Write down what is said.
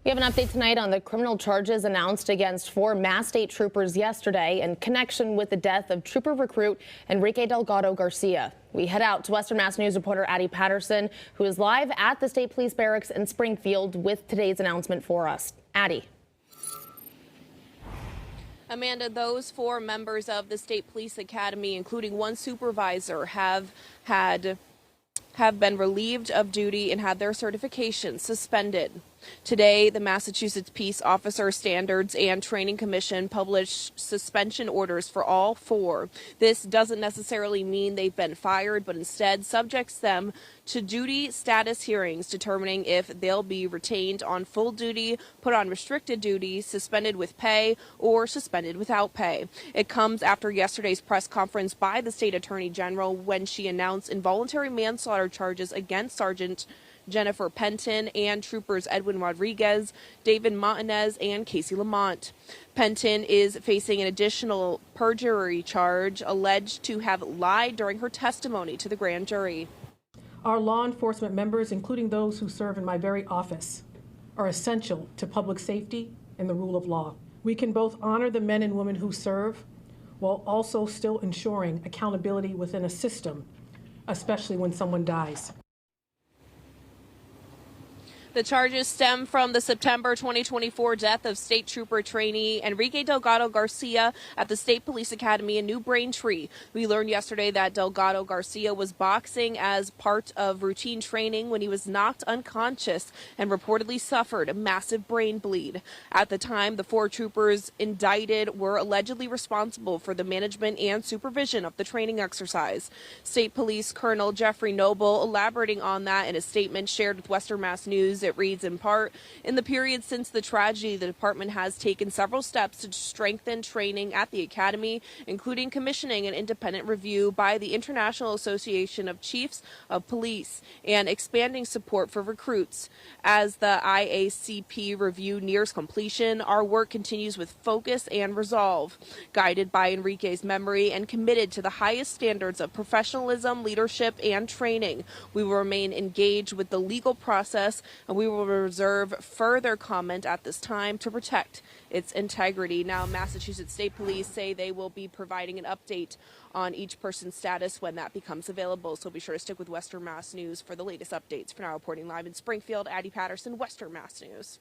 We have an update tonight on the criminal charges announced against 4 Mass State troopers yesterday in connection with the death of trooper recruit Enrique Delgado Garcia. We head out to Western Mass News reporter Addie Patterson, who is live at the State Police Barracks in Springfield with today's announcement for us. Addie. Amanda, those 4 members of the State Police Academy, including one supervisor, have been relieved of duty and had their certifications suspended. Today, the Massachusetts Peace Officer Standards and Training Commission published suspension orders for all 4. This doesn't necessarily mean they've been fired, but instead subjects them to duty status hearings determining if they'll be retained on full duty, put on restricted duty, suspended with pay, or suspended without pay. It comes after yesterday's press conference by the state attorney general when she announced involuntary manslaughter charges against Sergeant Jennifer Penton and troopers Edwin Rodriguez, David Montanez, and Casey Lamont. Penton is facing an additional perjury charge alleged to have lied during her testimony to the grand jury. Our law enforcement members, including those who serve in my very office, are essential to public safety and the rule of law. We can both honor the men and women who serve while also still ensuring accountability within a system, especially when someone dies. The charges stem from the September 2024 death of state trooper trainee Enrique Delgado Garcia at the State Police Academy in New Braintree. We learned yesterday that Delgado Garcia was boxing as part of routine training when he was knocked unconscious and reportedly suffered a massive brain bleed. At the time, the 4 troopers indicted were allegedly responsible for the management and supervision of the training exercise. State Police Colonel Jeffrey Noble elaborating on that in a statement shared with Western Mass News. It reads in part, in the period since the tragedy, the department has taken several steps to strengthen training at the academy, including commissioning an independent review by the International Association of Chiefs of Police and expanding support for recruits. As the IACP review nears completion, our work continues with focus and resolve. Guided by Enrique's memory and committed to the highest standards of professionalism, leadership, and training, we will remain engaged with the legal process, and we will reserve further comment at this time to protect its integrity. Now, Massachusetts State Police say they will be providing an update on each person's status when that becomes available. So be sure to stick with Western Mass News for the latest updates. For now, reporting live in Springfield, Addie Patterson, Western Mass News.